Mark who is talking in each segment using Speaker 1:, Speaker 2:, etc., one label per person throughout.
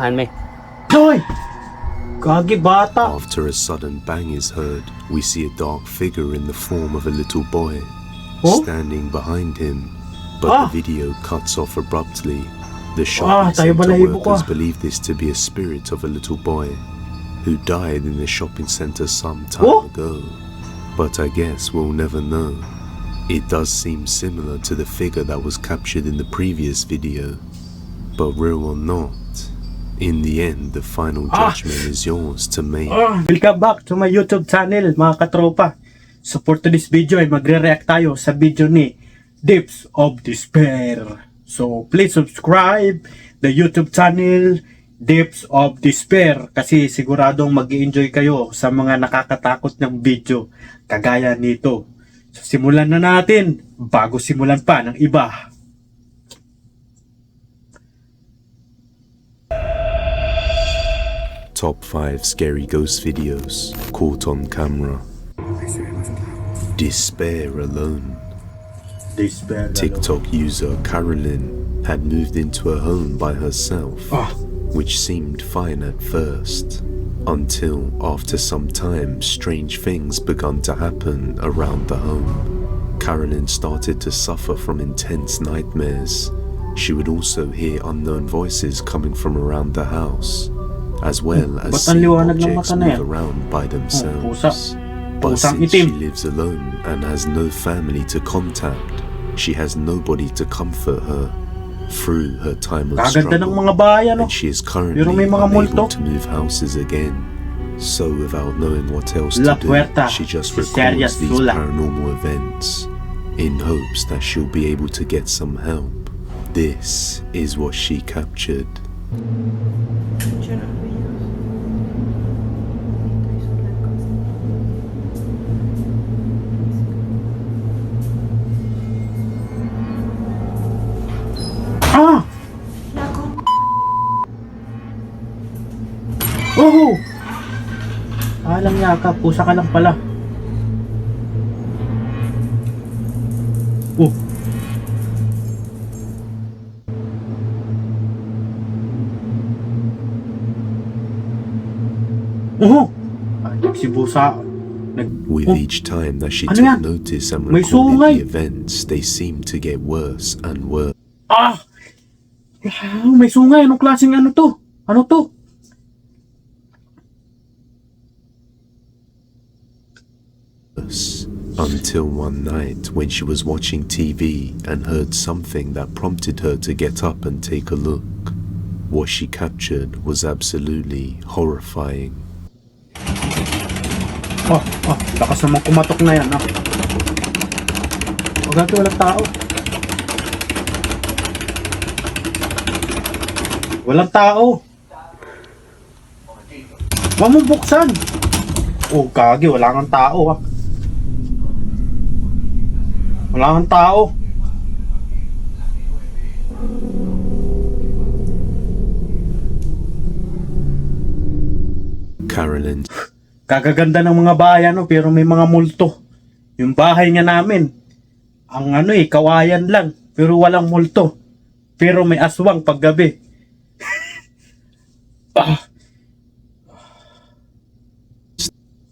Speaker 1: Han may.
Speaker 2: Hoy! Gagi bata.
Speaker 3: After a sudden bang is heard, we see a dark figure in the form of a little boy standing behind him, but the video cuts off abruptly. The shopping center workers believe this to be a spirit of a little boy who died in the shopping center some time ago. But I guess we'll never know. It does seem similar to the figure that was captured in the previous video, but real or not, in the end, the final judgment is yours to make.
Speaker 2: Welcome back to my YouTube channel, mga katropa. So for today's video ay magre-react tayo sa video ni Depths of Despair. So please subscribe the YouTube channel Depths of Despair kasi siguradong mag-i-enjoy kayo sa mga nakakatakot ng video kagaya nito. So simulan na natin bago simulan pa ng iba.
Speaker 3: Top 5 scary ghost videos caught on camera. Despair alone. TikTok user Carolyn had moved into a home by herself, which seemed fine at first, until after some time strange things began to happen around the home. Carolyn started to suffer from intense nightmares. She would also hear unknown voices coming from around the house, as well as seeing objects move around by themselves. But since she lives alone and has no family to contact, she has nobody to comfort her through her time of struggle, and she is currently unable to move houses again. So without knowing what else to do, she just records these paranormal events in hopes that she'll be able to get some help. This is what she captured.
Speaker 2: Alang yaka, pusa ka lang pala. Si busa.
Speaker 3: With each time that she took notice and recorded the events, they seemed to get worse and worse.
Speaker 2: May sungay. Anong klaseng ano to? Ano to?
Speaker 3: Until one night when she was watching TV and heard something that prompted her to get up and take a look. What she captured was absolutely horrifying.
Speaker 2: Lakas naman kumatok na yan. Gato, walang tao. Walang tao. Huwag mong buksan. Kagi, wala kang tao. Wala kang tao.
Speaker 3: Carolyn.
Speaker 2: Kagaganda ng mga bayan, pero may mga multo. Yung bahay nga namin, ang kawayan lang, pero walang multo. Pero may aswang paggabi.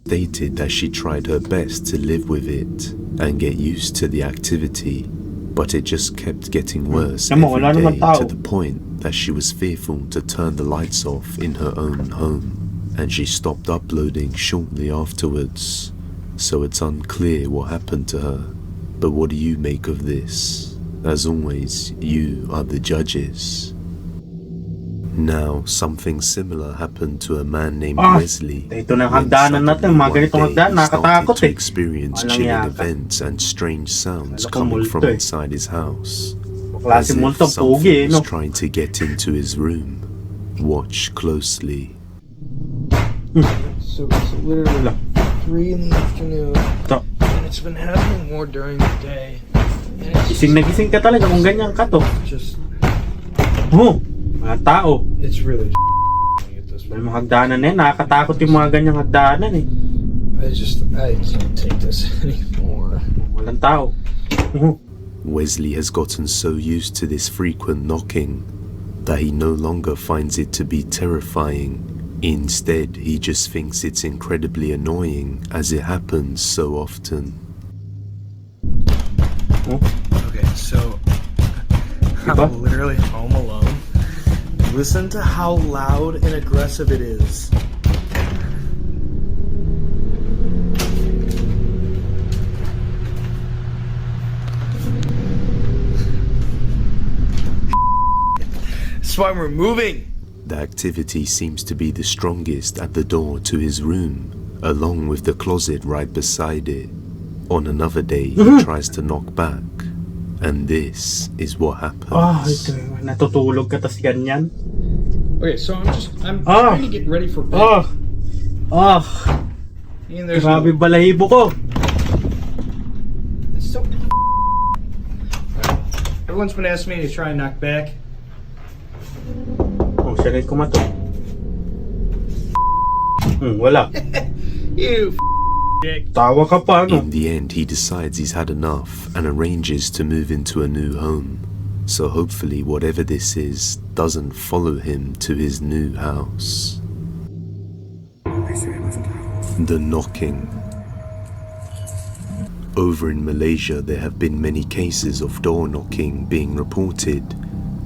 Speaker 3: Stated that she tried her best to live with it and get used to the activity, but it just kept getting worse every day to the point that she was fearful to turn the lights off in her own home, and she stopped uploading shortly afterwards. So it's unclear what happened to her, but what do you make of this? As always, you are the judges. Now, something similar happened to a man named Wesley.
Speaker 2: Ito na hagdanan natin, mga ganitong hagdanan, nakakatakot
Speaker 3: to experience chilling events and strange sounds coming from inside his house. As if something was trying to get into his room. Watch closely.
Speaker 4: So it's literally 3 in the afternoon, and it's been happening more during the day.
Speaker 2: Gising na gising ka talaga kung ganyan ka to. Mga tao.
Speaker 4: It's really
Speaker 2: may mga hagdanan nakakatakot yung mga ganyang hagdanan
Speaker 4: I can't take this anymore.
Speaker 2: Walang tao.
Speaker 3: Wesley has gotten so used to this frequent knocking that he no longer finds it to be terrifying. Instead, he just thinks it's incredibly annoying as it happens so often.
Speaker 4: Okay, so I'm literally home alone. Listen to how loud and aggressive it is. That's why we're moving.
Speaker 3: The activity seems to be the strongest at the door to his room, along with the closet right beside it. On another day, he tries to knock back, and this is what happens.
Speaker 2: Ito, natutulog ka tas ganyan.
Speaker 4: Okay, so I'm trying to get ready for bed. And there's
Speaker 2: Grabe balahibo ko.
Speaker 4: It's so everyone's been asking me to try and knock back.
Speaker 2: Siya rin kumato. Wala.
Speaker 4: You dick.
Speaker 2: Tawa ka pa, ano?
Speaker 3: In the end, he decides he's had enough and arranges to move into a new home. So hopefully whatever this is doesn't follow him to his new house. The knocking. Over in Malaysia, there have been many cases of door knocking being reported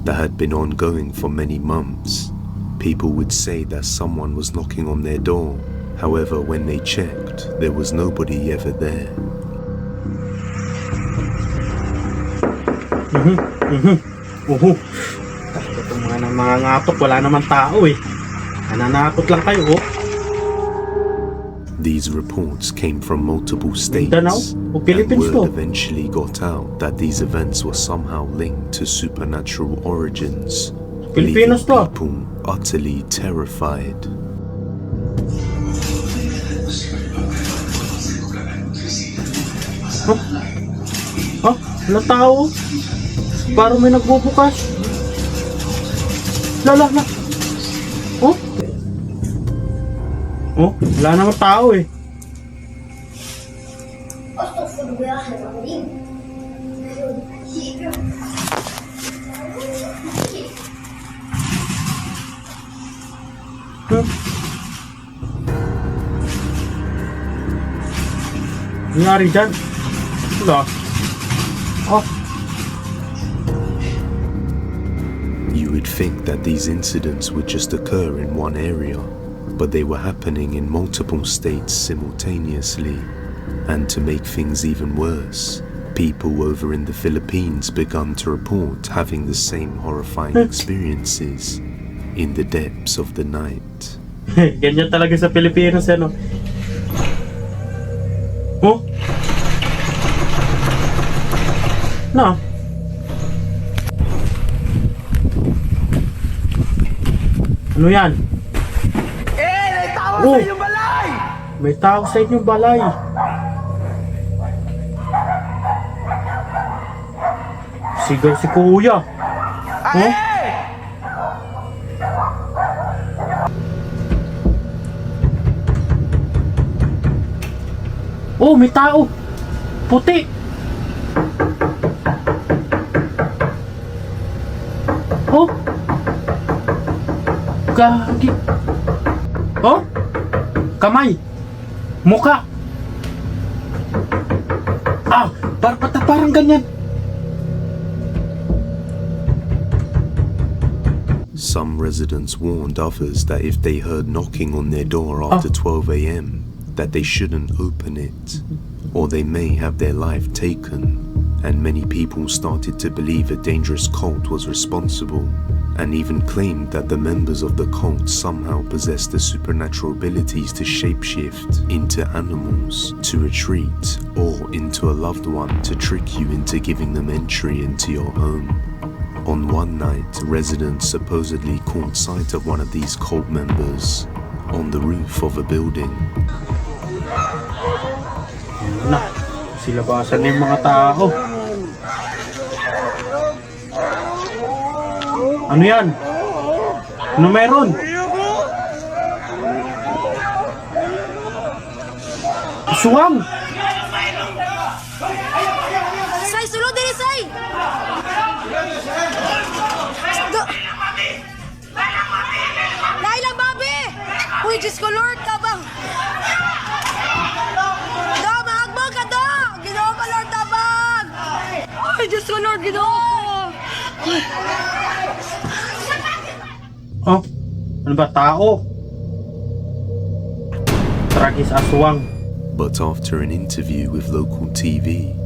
Speaker 3: that had been ongoing for many months. People would say that someone was knocking on their door. However, when they checked, there was nobody ever there.
Speaker 2: Itong mga ngatok, wala naman tao eh. Nananakot lang kayo, oh.
Speaker 3: These reports came from multiple states,
Speaker 2: Mindanao? O
Speaker 3: and
Speaker 2: Philippines
Speaker 3: word
Speaker 2: to?
Speaker 3: eventually got out that these events were somehow linked to supernatural origins, leaving
Speaker 2: Filipinos to.
Speaker 3: people utterly terrified.
Speaker 2: Wala tao. Parang may nagbubukas. La. Wala naman tao eh. Nangyari dyan? Wala.
Speaker 3: You would think that these incidents would just occur in one area, but they were happening in multiple states simultaneously. And to make things even worse, people over in the Philippines began to report having the same horrifying experiences in the depths of the night.
Speaker 2: Ganyan talaga sa Pilipinas, ano? Na? Ano yan?
Speaker 4: May tao sa inyong balay!
Speaker 2: May tao sa inyong balay. Sigaw si kuya. Oh, may tao. Puti. Oh. Gagi. Oh. Kamay. Muka. Parang ganyan.
Speaker 3: Some residents warned others that if they heard knocking on their door after 12 a.m., that they shouldn't open it, or they may have their life taken. And many people started to believe a dangerous cult was responsible, and even claimed that the members of the cult somehow possessed the supernatural abilities to shapeshift into animals, to retreat, or into a loved one to trick you into giving them entry into your home. On one night, residents supposedly caught sight of one of these cult members on the roof of a building.
Speaker 2: Na, silabasan na yung mga tao. Ano yan? Ano meron? Suwang!
Speaker 1: Say, sulod din, say! Uy, Diyos ko, Lord, tabang! Do, maagbang ka, do! Ginoo ko, Lord, tabang! Uy, Diyos ko, Lord, ginoo ko!
Speaker 2: Oh, ano ba, tao? Tragis aswang.
Speaker 3: But after an interview with local TV,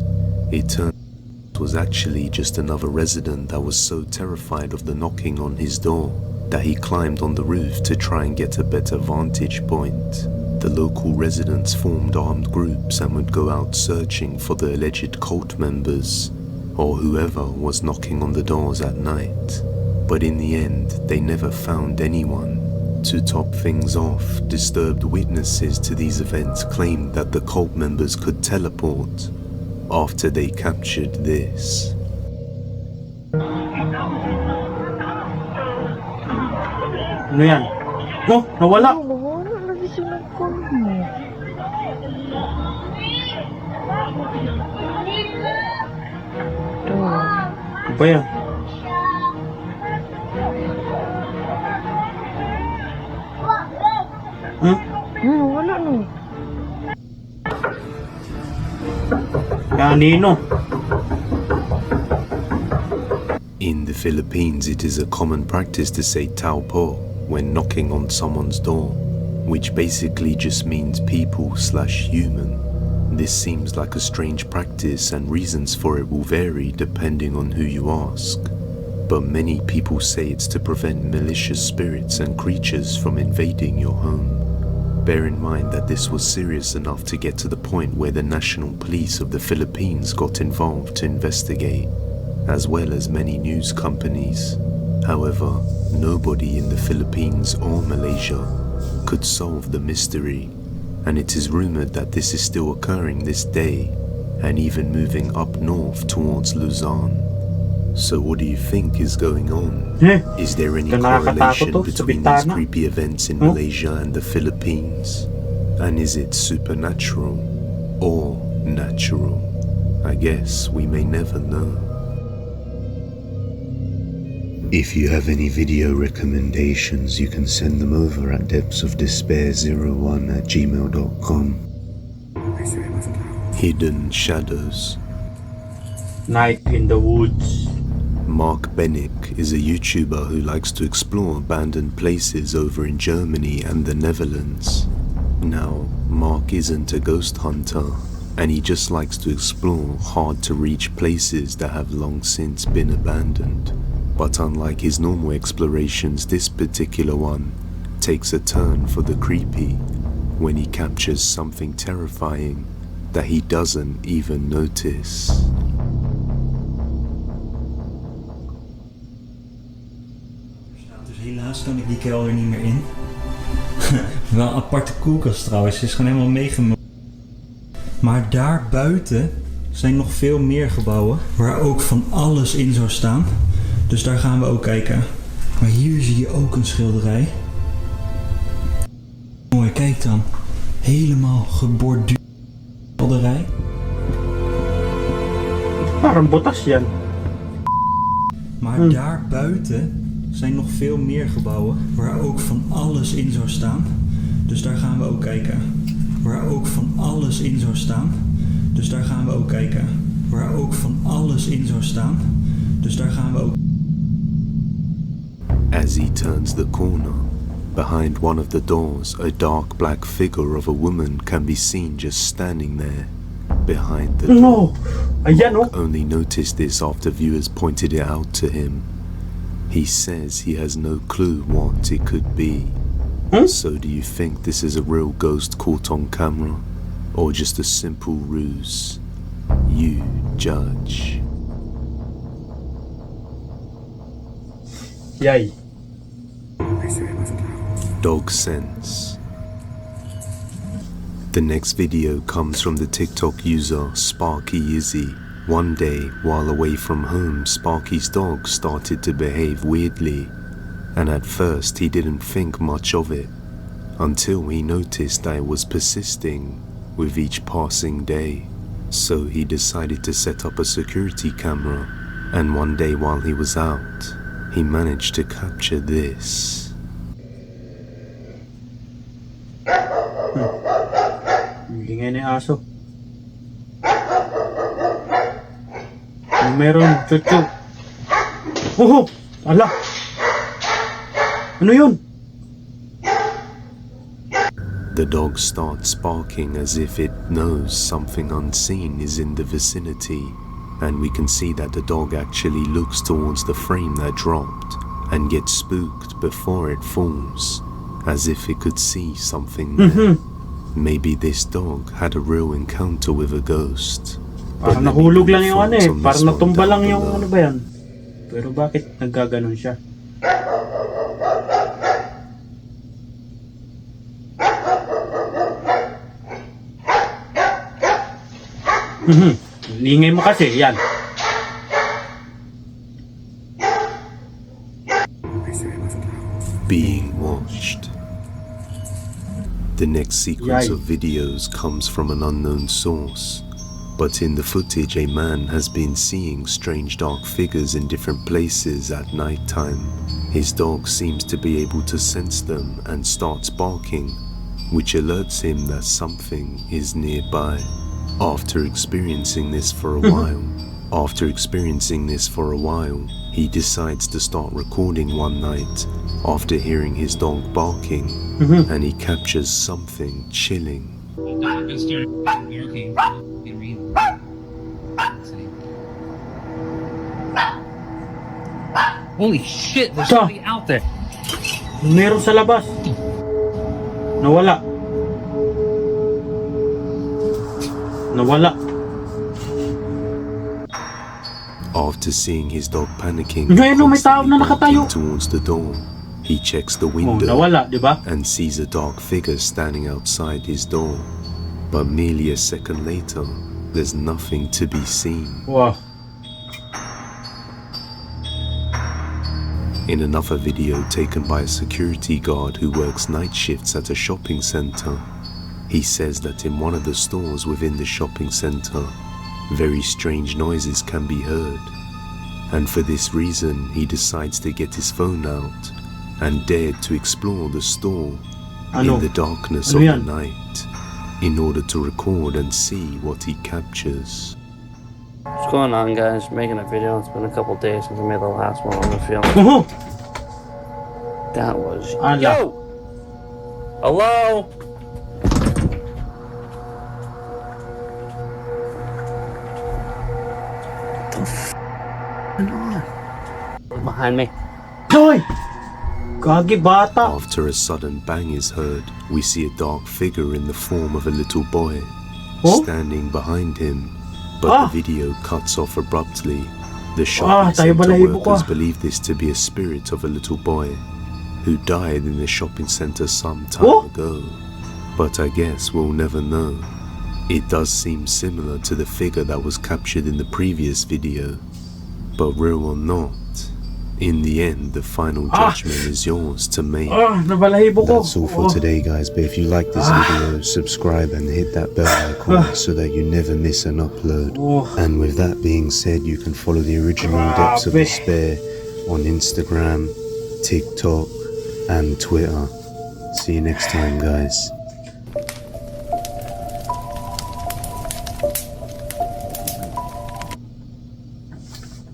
Speaker 3: it turned out it was actually just another resident that was so terrified of the knocking on his door that he climbed on the roof to try and get a better vantage point. The local residents formed armed groups and would go out searching for the alleged cult members or whoever was knocking on the doors at night. But in the end, they never found anyone. To top things off, disturbed witnesses to these events claimed that the cult members could teleport after they captured this.
Speaker 2: Ano yan? Oh, nawala!
Speaker 5: Nawala lagi sa nagkano.
Speaker 2: Ano ba yan?
Speaker 5: Wala no.
Speaker 2: Kanino?
Speaker 3: In the Philippines, it is a common practice to say tao po when knocking on someone's door, which basically just means people/human. This seems like a strange practice and reasons for it will vary depending on who you ask. But many people say it's to prevent malicious spirits and creatures from invading your home. Bear in mind that this was serious enough to get to the point where the National Police of the Philippines got involved to investigate, as well as many news companies. However, nobody in the Philippines or Malaysia could solve the mystery, and it is rumored that this is still occurring this day and even moving up north towards Luzon. So what do you think is going on? Is there any correlation between these creepy events in Malaysia and the Philippines? And is it supernatural or natural? I guess we may never know. If you have any video recommendations, you can send them over at depthsofdespair01@gmail.com. Hidden Shadows.
Speaker 2: Night in the Woods.
Speaker 3: Mark Bennick is a YouTuber who likes to explore abandoned places over in Germany and the Netherlands. Now, Mark isn't a ghost hunter, and he just likes to explore hard-to-reach places that have long since been abandoned. But unlike his normal explorations, this particular one takes a turn for the creepy when he captures something terrifying that he doesn't even notice.
Speaker 6: Dus helaas kan ik die kelder niet meer in. Wel een aparte koelkast trouwens, is gewoon helemaal meegenomen. Maar daar buiten zijn nog veel meer gebouwen waar ook van alles in zou staan. Dus daar gaan we ook kijken. Maar hier zie je ook een schilderij. Mooi, kijk dan. Helemaal geborduurd schilderij.
Speaker 2: Parang butas yan.
Speaker 6: Maar daar buiten zijn nog veel meer gebouwen waar ook van alles in zou staan. Dus daar gaan we ook kijken. Waar ook van alles in zou staan. Dus daar gaan we ook kijken. Waar ook van alles in zou staan. Dus daar gaan we ook.
Speaker 3: As he turns the corner, behind one of the doors, a dark black figure of a woman can be seen just standing there, behind the door.
Speaker 2: No! Ayan oh!
Speaker 3: Only noticed this after viewers pointed it out to him. He says he has no clue what it could be. So do you think this is a real ghost caught on camera, or just a simple ruse? You judge.
Speaker 2: Yay!
Speaker 3: Dog sense. The next video comes from the TikTok user Sparky Izzy. One day, while away from home, Sparky's dog started to behave weirdly, and at first he didn't think much of it, until he noticed that it was persisting with each passing day. So he decided to set up a security camera, and one day while he was out, he managed to capture this.
Speaker 2: Hindi nga na yung aso. Meron, chuchu. Oh! Ala! Ano yun?
Speaker 3: The dog starts barking as if it knows something unseen is in the vicinity, and we can see that the dog actually looks towards the frame that dropped and gets spooked before it falls, as if it could see something there. Maybe this dog had a real encounter with a ghost.
Speaker 2: Parang nahulog lang yung ano eh. Parang natumba lang yung ano ba yan. Pero bakit naggaganon siya? Lingay mo kasi, yan.
Speaker 3: Being watched. The next sequence
Speaker 2: Yay.
Speaker 3: of videos comes from an unknown source, but in the footage a man has been seeing strange dark figures in different places at night time. His dog seems to be able to sense them and starts barking, which alerts him that something is nearby. After experiencing this for a while, he decides to start recording one night after hearing his dog barking, and he captures something chilling.
Speaker 7: Holy shit, there's
Speaker 2: Ito.
Speaker 7: something out there.
Speaker 2: Meron sa labas. Nawala. Nawala.
Speaker 3: After seeing his dog panicking
Speaker 2: Ngayon, may tao na nakatayo.
Speaker 3: barking towards the door, he checks the
Speaker 2: Oh,
Speaker 3: window
Speaker 2: nawala, di ba?
Speaker 3: and sees a dark figure standing outside his door. But merely a second later, there's nothing to be seen.
Speaker 2: Wow.
Speaker 3: In another video taken by a security guard who works night shifts at a shopping center, he says that in one of the stores within the shopping center, very strange noises can be heard. And for this reason, he decides to get his phone out and dared to explore the store
Speaker 2: Ano?
Speaker 3: in the darkness
Speaker 2: Ano
Speaker 3: of
Speaker 2: yan?
Speaker 3: the night in order to record and see what he captures.
Speaker 8: What's going on, guys? Making a video. It's been a couple days since I made the last one on the film.
Speaker 2: Oh!
Speaker 8: That was
Speaker 2: Ala.
Speaker 8: yo. Hello. Behind me.
Speaker 2: Hoy! Gagi bata.
Speaker 3: After a sudden bang is heard, we see a dark figure in the form of a little boy
Speaker 2: Oh?
Speaker 3: standing behind him. But
Speaker 2: Ah.
Speaker 3: the video cuts off abruptly. The shopping
Speaker 2: tayo
Speaker 3: center
Speaker 2: balahibo
Speaker 3: workers
Speaker 2: ka.
Speaker 3: believe this to be a spirit of a little boy who died in the shopping center some time
Speaker 2: Oh?
Speaker 3: ago. But I guess we'll never know. It does seem similar to the figure that was captured in the previous video. But real or not, in the end, the final judgment is yours to make.
Speaker 2: Ah, nabalahibo ko.
Speaker 3: That's all for
Speaker 2: Oh.
Speaker 3: today, guys. But if you like this video, subscribe and hit that bell icon so that you never miss an upload.
Speaker 2: Oh.
Speaker 3: And with that being said, you can follow the original Depths of
Speaker 2: Grabe.
Speaker 3: Despair on Instagram, TikTok, and Twitter. See you next time, guys.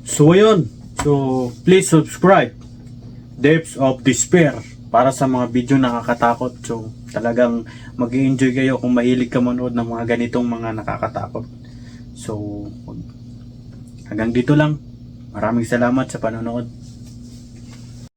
Speaker 2: So ayun. So please subscribe. Depths of Despair para sa mga video nakakatakot. So talagang mag-i-enjoy kayo kung mahilig ka manood ng mga ganitong mga nakakatakot. So hanggang dito lang. Maraming salamat sa panonood.